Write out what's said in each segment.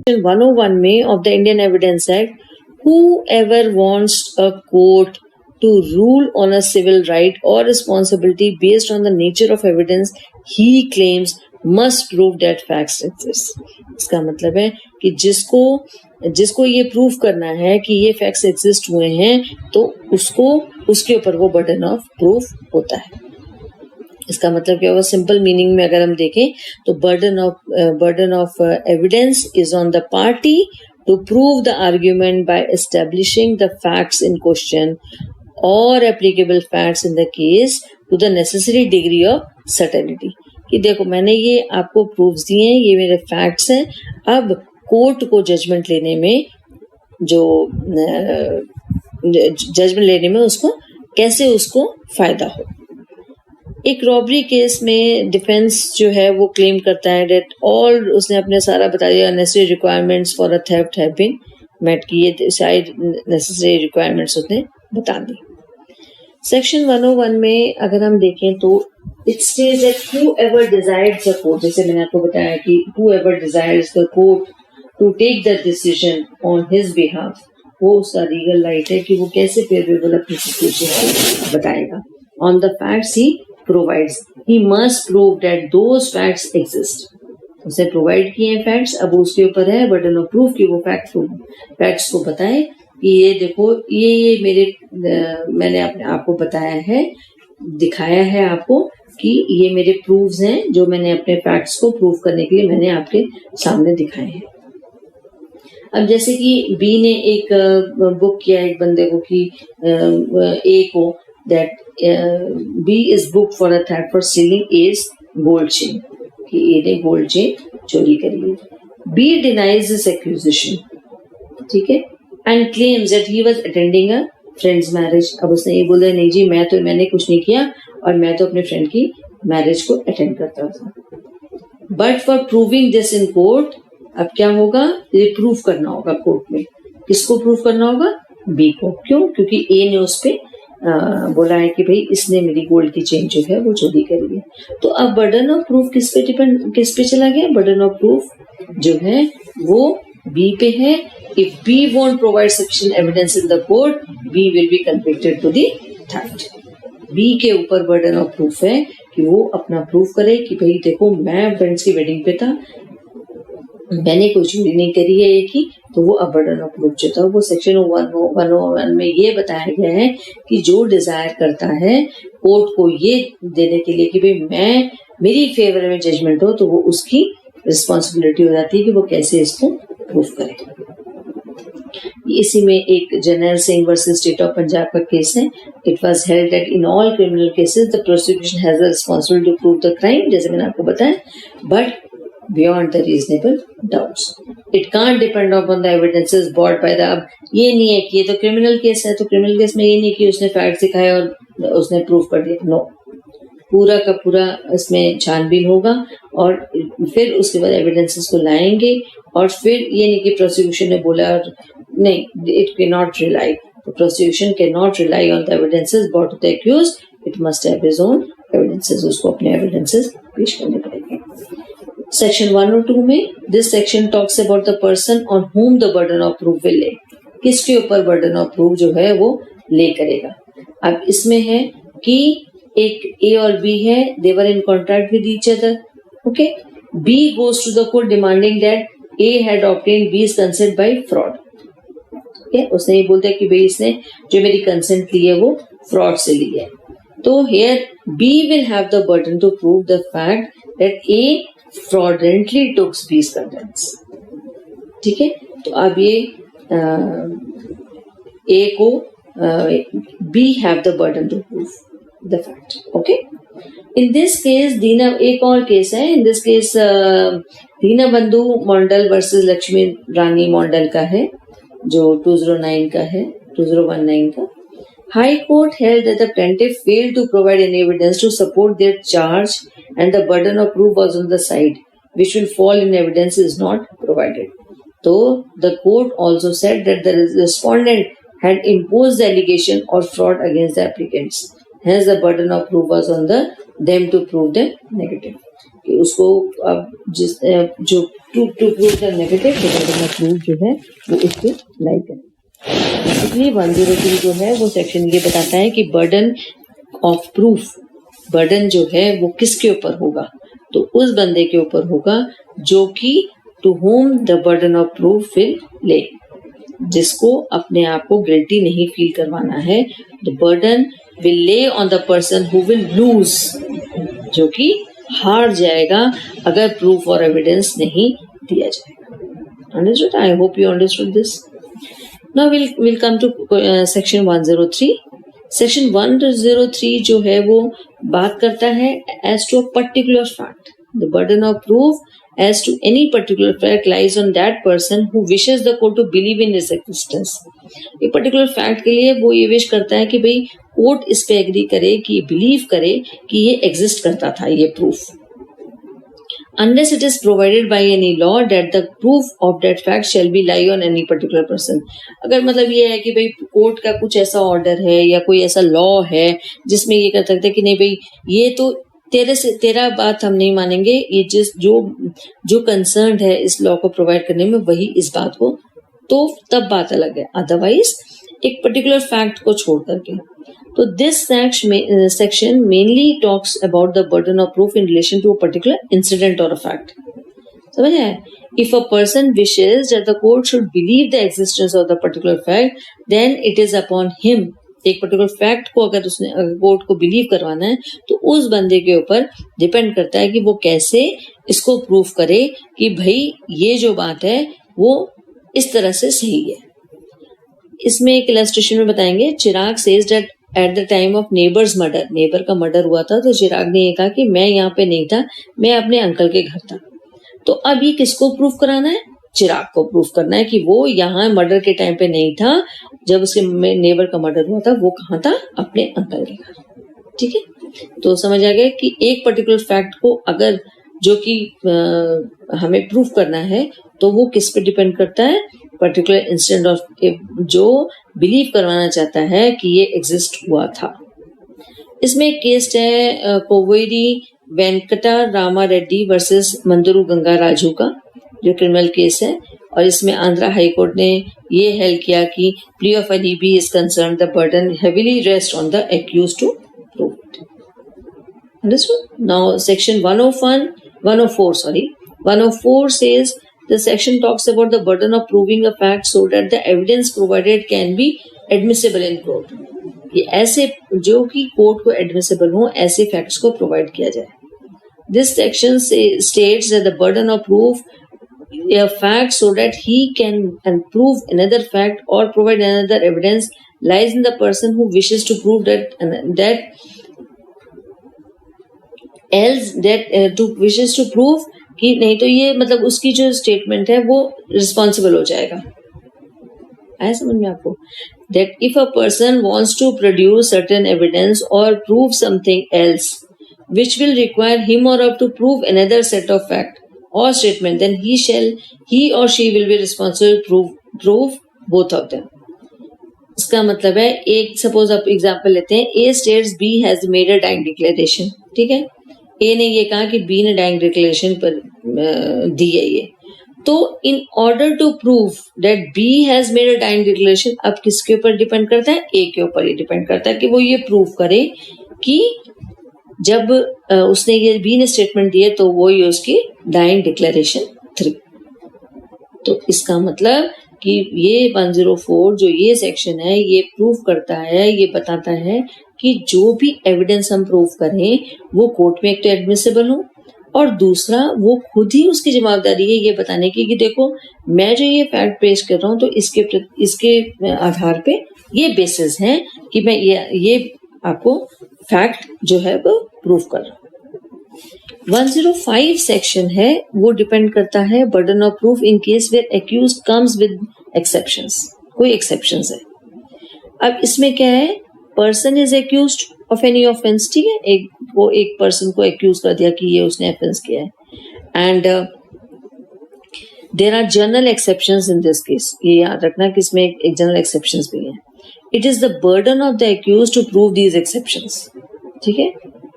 101 में of the Indian Evidence Act, whoever wants a court to rule on a civil right or responsibility based on the nature of evidence he claims must prove that facts exist. इसका मतलब है कि जिसको ये prove करना है कि ये फैक्ट्स एग्जिस्ट हुए हैं, तो उसके ऊपर वो बर्डन ऑफ प्रूफ होता है. इसका मतलब क्या होगा? सिंपल मीनिंग में अगर हम देखें तो burden of evidence is on the party to prove the argument by establishing the facts in question और applicable facts in the case to the necessary degree of certainty. कि देखो, मैंने ये आपको प्रूफ्स दिए हैं, ये मेरे फैक्ट्स हैं. अब कोर्ट को जजमेंट लेने में उसको कैसे उसको फायदा हो. एक रॉबरी केस में डिफेंस जो है वो क्लेम करता है डेट ऑल, उसने अपने सारा बता दिया, necessary requirements for a theft have been met, की ये सारी नेसेसरी रिक्वायरमेंट्स उसने बता दी. सेक्शन 101 में अगर हम देखें तो it says that whoever desires the court, जैसे मैंने आपको बताया कि whoever desires the court to take the decision on his behalf, वो उसका लीगल राइट है कि वो कैसे फेवरेबल अपनी सिचुएशन को बताएगा. On the facts he provides, he must prove that those facts exist. उसे प्रोवाइड किए हैं फैक्ट्स, अब उसके ऊपर है बर्डन ऑफ प्रूफ कि वो फैक्ट्स को बताए कि ये देखो, ये मैंने आपको बताया है, दिखाया है आपको कि ये मेरे प्रूफ्स हैं जो मैंने अपने फैक्ट्स को प्रूव करने के लिए मैंने आपके सामने दिखाए हैं. अब जैसे कि बी ने एक बुक किया एक बंदे को कि ए को that B is booked for a theft for stealing A's gold chain, कि A ने gold chain चोरी करी है. B denies this accusation, ठीक है, and claims that he was attending a friend's marriage. अब उसने ये बोला, नहीं जी, मैंने कुछ नहीं किया और मैं तो अपने फ्रेंड की मैरिज को अटेंड करता था. But for proving this in court, अब क्या होगा? ये प्रूफ करना होगा कोर्ट में. किसको प्रूफ करना होगा? B को. क्यों? क्योंकि A ने उस पे बोला है कि भाई इसने मेरी गोल्ड की चेन जो है वो चोरी करी है. तो अब बर्डन ऑफ प्रूफ किस पे चला गया? बर्डन ऑफ प्रूफ जो है वो बी पे है. If B won't provide sufficient evidence in the court, B will be convicted to the theft. B के ऊपर बर्डन ऑफ प्रूफ है कि वो अपना प्रूफ करे कि भाई देखो, मैं फ्रेंड्स की वेडिंग पे था, मैंने कोई चोरी नहीं करी है एक ही. तो वो अब बर्डन ऑफ प्रूफ जो था वो सेक्शन 101 में ये बताया गया है कि जो डिजायर करता है कोर्ट को ये देने के लिए कि भाई मेरी फेवर में जजमेंट हो, तो वो उसकी रिस्पॉन्सिबिलिटी हो जाती है कि वो कैसे इसको प्रूफ करे. इसी में एक Jarnail Singh versus state of Punjab का केस है. It was held that in all criminal cases the prosecution has the responsibility to prove the crime, जैसे मैंने आपको बताया, but beyond the reasonable doubts. It can't depend upon the evidences brought by the. अब ये नहीं है कि ये तो क्रिमिनल केस है, तो क्रिमिनल केस में ये नहीं कि उसने फैक्ट दिखाए और उसने प्रूफ कर दिया. नो, पूरा का पूरा इसमें छानबीन होगा और फिर उसके बाद एविडेंसेस को लाएंगे. और फिर ये नहीं कि प्रोसिक्यूशन ने बोला और नहीं, it can not rely, prosecution can not rely on the evidences brought to the accused. It must have his own evidences. उसको अपने एविडेंसेस पेश करने पड़ेंगे. सेक्शन 102 में this section talks about the person on whom the burden of proof will lay. किसके ऊपर burden of proof जो है वो ले करेगा. अब इसमें है कि एक ए और बी है, they were in contract with each other. Okay, B goes to the court demanding that A had obtained B's consent by fraud. उसने ये बोलता है कि भाई इसने जो मेरी कंसेंट ली है वो फ्रॉड से ली है. तो here B will have the burden to prove the fact that A fraudulently took B's contents. ठीक है, तो अब ये A को B have the burden to prove the fact. Okay. In this case, एक और केस है. In this case, दीना बंधु मॉन्डल वर्सेस लक्ष्मी रानी मॉन्डल का है, जो 2019 का. High Court held that the plaintiff failed to provide any evidence to support their charge and the burden of proof was on the side which will fall in evidence is not provided. So the court also said that the respondent had imposed the allegation of fraud against the applicants. Hence the burden of proof was on them to prove the negative. कि उसको अब जो to prove the negative, तो burden of proof जो है वो इस पे लाई करे। इसलिए 103 जो है वो सेक्शन ये बताता है कि बर्डन ऑफ प्रूफ, बर्डन जो है वो किसके ऊपर होगा, तो उस बंदे के ऊपर होगा जो कि to whom the burden of proof will lie, जिसको अपने आप को गिल्टी नहीं फील करवाना है। The burden will lay on the person who will lose, जो कि हार जाएगा अगर प्रूफ और एविडेंस नहीं दिया जाएगा। Understood? I hope you understood this. Now we'll come to section 103. Section 103 जो है वो बात करता है as to a particular fact. The burden of proof as to any particular fact lies on that person who wishes the court to believe in its existence. एक particular fact के लिए वो ये विश करता है कि भाई कोर्ट इस पे एग्री करे, कि बिलीव करे कि ये एग्जिस्ट करता था, ये proof, unless it is provided by any law that the proof of that fact shall be lie on any particular person. अगर मतलब ये है कि भाई कोर्ट का कुछ ऐसा ऑर्डर है या कोई ऐसा लॉ है जिसमें ये कर सकते हैं कि नहीं भाई ये तो तेरा बात हम नहीं मानेंगे, ये जो कंसर्न है इस लॉ को प्रोवाइड करने में वही इस बात को, तो तब बात अलग है। अदरवाइज एक पर्टिकुलर फैक्ट को छोड़ करके, तो this section mainly talks about the burden of proof in relation to a particular incident or a fact. समझ आया? If a person wishes that the court should believe the existence of the particular fact, then it is upon him. एक particular fact को अगर उसने court को believe करवाना है तो उस बंदे के ऊपर डिपेंड करता है कि वो कैसे इसको प्रूफ करे कि भाई ये जो बात है वो इस तरह से सही है। इसमें एक इलस्ट्रेशन में बताएंगे, Chirag says that at the time of neighbours murder, neighbour का मर्डर हुआ था तो चिराग ने ये कहा कि मैं यहाँ पे नहीं था, मैं अपने अंकल के घर था। तो अब ये किसको प्रूफ कराना है? चिराग को प्रूफ करना है कि वो यहाँ मर्डर के टाइम पे नहीं था, जब उसके नेबर का मर्डर हुआ था वो कहाँ था? अपने अंकल के घर। ठीक है, तो समझ आ गया कि एक पर्टिकुलर फैक्ट को अगर जो कि हमें प्रूफ करना है तो वो किस पे डिपेंड करता है? पर्टिकुलर इंसिडेंट ऑफ जो बिलीव करवाना चाहता है कि ये एग्जिस्ट हुआ था। इसमें एक केस है कोवेरी वेंकटा रामा रेड्डी वर्सेस मंदरू गंगा राजू का, जो क्रिमिनल केस है, और इसमें आंध्रा हाई कोर्ट ने ये हेल्ड किया कि plea of alibi is concern the burden heavily rest on the accused to prove it. Understood? Now section 104 says the section talks about the burden of proving a fact so that the evidence provided can be admissible in court. ये ऐसे जो कि court को admissible हो ऐसे facts को provide किया जाए। This section states that the burden of proof a fact so that he can prove another fact or provide another evidence lies in the person who wishes to prove wishes to prove कि नहीं तो ये मतलब उसकी जो statement है वो responsible हो जाएगा। आया समझ में आपको? That if a person wants to produce certain evidence or prove something else which will require him or her to prove another set of fact or statement, then he or she will be responsible to prove both of them. इसका मतलब है, एक suppose आप example लेते हैं, A states B has made a dying declaration, ठीक है, ए ने ये कहा कि बी ने डाइंग डिक्लेरेशन पर दी है ये, तो in order to prove that B has made a dying declaration, अब किसके ऊपर डिपेंड करता है? ए के ऊपर ही डिपेंड करता है कि वो ये प्रूव करे कि जब उसने ये बी ने स्टेटमेंट दी है तो वो ये उसकी डाइंग डिक्लेरेशन 3। तो इसका मतलब कि ये 104 जो ये सेक्शन है ये प्रूव करता है, ये बताता है कि जो भी एविडेंस हम प्रूव करें वो कोर्ट में एक तो एडमिसिबल हो, और दूसरा वो खुद ही उसकी जवाबदारी है ये बताने की कि देखो मैं जो ये फैक्ट पेश कर रहा हूँ तो इसके आधार पे ये बेसिस हैं कि मैं ये आपको फैक्ट जो है वो प्रूव कर रहा हूँ। 105 सेक्शन है वो डिपेंड करता है burden of proof in case where accused comes with exceptions. कोई एक्सेप्शंस है। अब इसमें क्या है? Person is accused of any offence, ठीक है, एक पर्सन को एक्यूज कर दिया कि ये उसने ऑफेंस किया है, and there are general exceptions in this case. ये याद रखना कि इसमें एक जनरल एक्सेप्शंस भी है। It is the burden of the accused to prove these exceptions, ठीक है।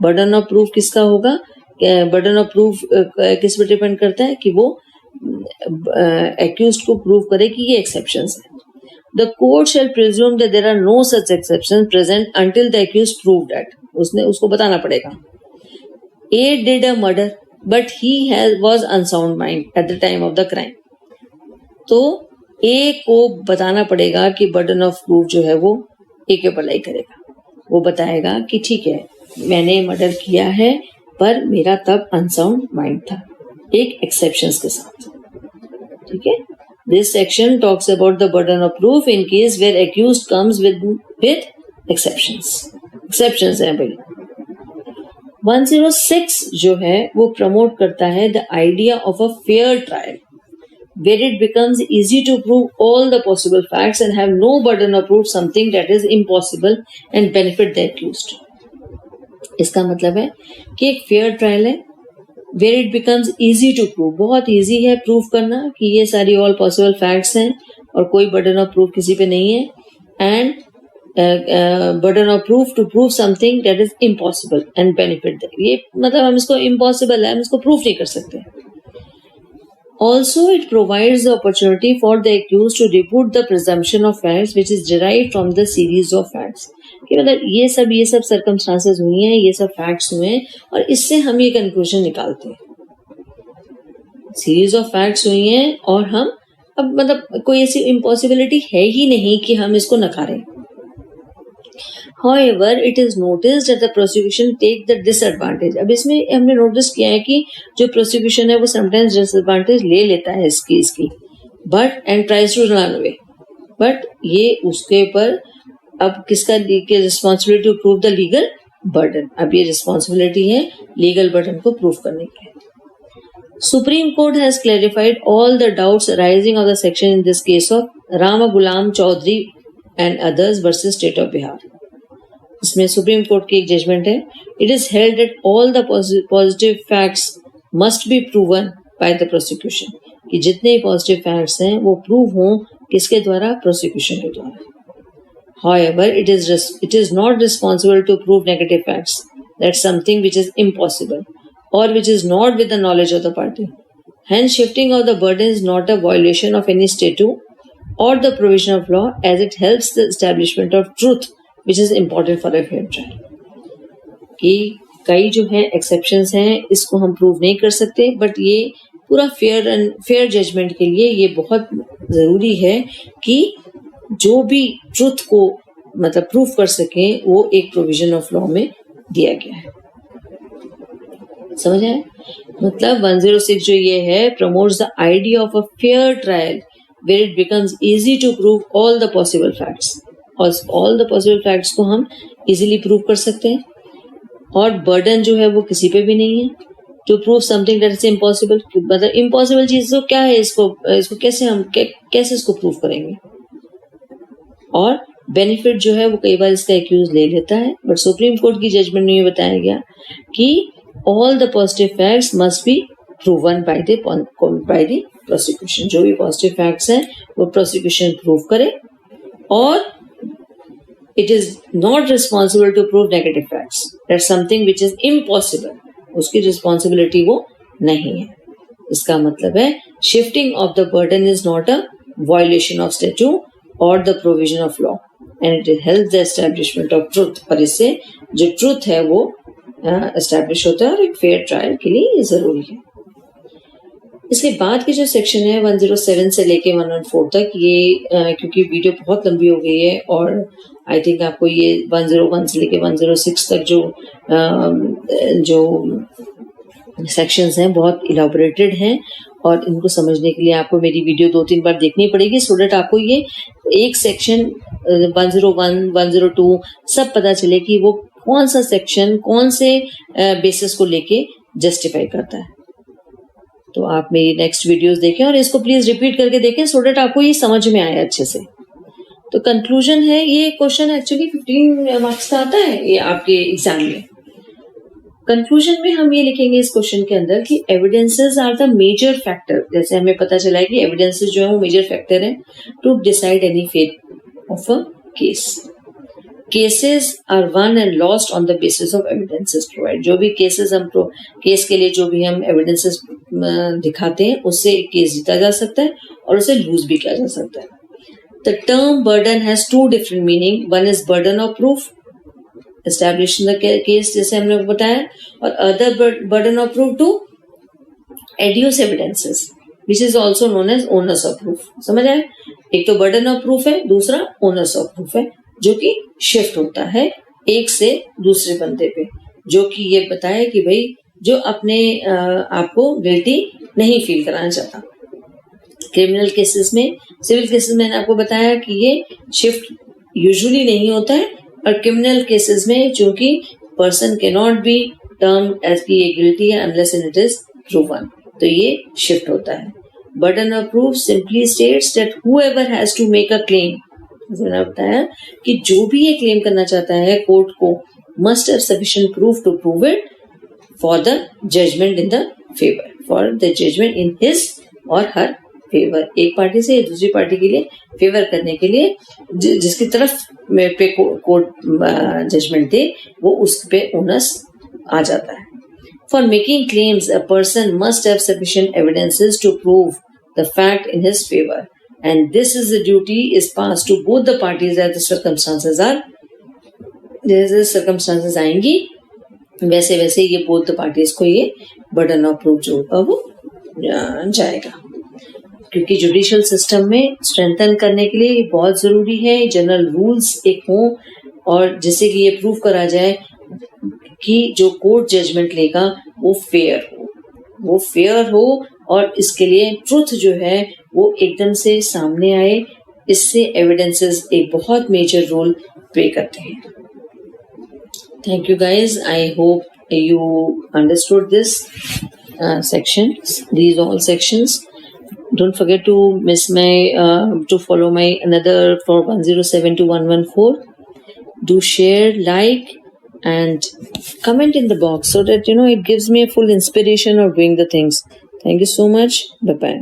बर्डन ऑफ प्रूफ किसका होगा? बर्डन ऑफ प्रूफ किस पे डिपेंड करता है कि वो एक्यूज्ड को प्रूव करे कि ये एक्सेप्शंस है. The court shall presume that there are no such exceptions present until the accused proved that. उसको बताना पड़ेगा. A did a murder, but he was unsound mind at the time of the crime. तो A को बताना पड़ेगा कि burden of proof जो है वो A के ऊपर लाई करेगा. वो बताएगा कि ठीक है, मैंने मर्डर किया है, पर मेरा तब अनसाउंड माइंड था, एक एक्सेप्शंस के साथ. ठीक है. This section talks about the burden of proof in case where accused comes with exceptions. Exceptions हैं भाई. 106 जो है वो प्रमोट करता है the idea of a fair trial, where it becomes easy to prove all the possible facts and have no burden of proof something that is impossible and benefit the accused. इसका मतलब है कि एक fair trial है where it becomes easy to prove, बहुत easy है prove करना कि ये सारी all possible facts हैं और कोई burden of proof किसी पे नहीं है, and burden of proof to prove something that is impossible and benefit them. ये मतलब हम इसको impossible है, हम इसको proof नहीं कर सकते. Also, it provides the opportunity for the accused to rebut the presumption of facts which is derived from the series of facts. कि मतलब ये सब circumstances हुई हैं, ये सब facts हुए हैं और इससे हम ये conclusion निकालते हैं. Series of facts हुई हैं और हम अब मतलब कोई ऐसी impossibility है ही नहीं कि हम इसको नकारें. However, it is noticed that the prosecution take the disadvantage. अब इसमें हमने नोटिस किया है कि जो prosecution है वो sometimes disadvantage ले लेता है इसकी but and tries to run away. But ये उसके ऊपर अब किसका responsibility to prove the legal burden. अब ये responsibility है legal burden को prove करने की. Supreme Court has clarified all the doubts arising of the section in this case of Rama Gulam Chaudhary and others versus State of Bihar. इसमें supreme court की एक judgement है. It is held that all the positive facts must be proven by the prosecution, कि जितने positive facts हैं वो prove हों किसके द्वारा, प्रोसिक्यूशन के द्वारा. However, it is not responsible to prove negative facts, that's something which is impossible or which is not with the knowledge of the party. Hence, shifting of the burden is not a violation of any statute or the provision of law, as it helps the establishment of truth, which is important for a fair trial. कि कई जो है exceptions हैं, इसको हम prove नहीं कर सकते, बट ये पूरा फेयर जजमेंट के लिए ये बहुत जरूरी है कि जो भी ट्रुथ को मतलब प्रूव कर सके वो एक प्रोविजन ऑफ लॉ में दिया गया है. समझ आए? मतलब 106 जो ये है promotes the idea of a fair trial where it becomes easy to prove all the possible facts. और ऑल द पॉसिबल फैक्ट्स को हम इजीली प्रूव कर सकते हैं और बर्डन जो है वो किसी पे भी नहीं है to prove something that is impossible. मतलब इम्पॉसिबल चीज तो क्या है, इसको कैसे हम कैसे इसको प्रूव करेंगे. और बेनिफिट जो है वो कई बार इसका एक्यूज ले लेता है, बट सुप्रीम कोर्ट की जजमेंट में ये बताया गया कि all the positive facts must be proven by the prosecution. जो भी पॉजिटिव फैक्ट्स हैं वो प्रोसिक्यूशन प्रूव करे और it is not responsible to prove negative facts. That's something which is impossible. उसकी responsibility वो नहीं है. इसका मतलब है shifting of the burden is not a violation of statute or the provision of law, and it helps the establishment of truth. और इससे जो truth है वो establish होता है और एक fair trial के लिए ये जरूरी है. इसके बाद की जो सेक्शन है 107 से लेके 114 तक, ये क्योंकि वीडियो बहुत लंबी हो गई है और आई थिंक आपको ये 101 से लेके 106 तक जो सेक्शंस हैं बहुत इलाबोरेटेड हैं और इनको समझने के लिए आपको मेरी वीडियो 2-3 बार देखनी पड़ेगी, सो दैट आपको ये एक सेक्शन 101, 102 सब पता चले कि वो कौन सा सेक्शन कौन से बेसिस को लेके जस्टिफाई करता है. तो आप मेरी नेक्स्ट वीडियोस देखें और इसको प्लीज रिपीट करके देखें सो दैट आपको ये समझ में आए अच्छे से. तो कंक्लूजन है, ये क्वेश्चन एक्चुअली 15 मार्क्स का आता है ये आपके एग्जाम में. कंक्लूजन में हम ये लिखेंगे इस क्वेश्चन के अंदर कि evidences are the major factor. जैसे हमें पता चला है कि एविडेंसेस जो है वो मेजर फैक्टर है to decide any fate of a case. Cases are won and lost on the basis of evidences provide. जो भी केसेस हम केस के लिए जो भी हम एविडेंसेस दिखाते हैं उससे एक केस जीता जा सकता है और उसे लूज भी किया जा सकता है। The term burden has two different meaning, one is burden of proof establishing the case जैसे हमने बताया, और other burden of proof to adduce evidences which is also known as onus of proof. समझ आए? एक तो बर्डन ऑफ प्रूफ है, दूसरा ओनर्स ऑफ प्रूफ है, जो कि शिफ्ट होता है एक से दूसरे बंदे पे, जो कि ये बताए कि भाई जो अपने आपको गिल्टी नहीं फील कराना चाहता। क्रिमिनल केसेस में, सिविल केसेस में मैंने आपको बताया कि ये शिफ्ट यूजुअली नहीं होता है, और क्रिमिनल केसेस में चूंकि person can not be term as कि ये गिल्टी है अनलेस इट इज प्रूवन, तो ये शिफ्ट होता है। Burden of proof simply states that whoever has to make a claim, मैंने बताया कि जो भी ये क्लेम करना चाहता है कोर्ट को must have sufficient proof to prove it for the judgment in the favour, for the judgment in his or her favour. एक पार्टी से दूसरी पार्टी के लिए फेवर करने के लिए जिसकी तरफ पे कोर्ट जजमेंट दे वो उस पे ओनस आ जाता है। For making claims a person must have sufficient evidences to prove the fact in his favour, and this is the duty is passed to both the parties as the circumstances are, जैसे circumstances आएंगी वैसे वैसे ये both the parties को ये burden of proof जो होगा वो जाएगा। क्योंकि जुडिशियल सिस्टम में स्ट्रेंथन करने के लिए बहुत जरूरी है जनरल रूल्स एक हों, और जिससे कि ये प्रूव करा जाए कि जो कोर्ट जजमेंट लेगा वो फेयर हो और इसके लिए ट्रुथ जो है वो एकदम से सामने आए। इससे एविडेंसेस एक बहुत मेजर रोल प्ले करते हैं। Thank you guys, I hope you understood this section, these all sections. Don't forget to to follow my another for 107 to 114. Do share, like, and comment in the box so that it gives me a full inspiration of doing the things. Thank you so much. Bye bye.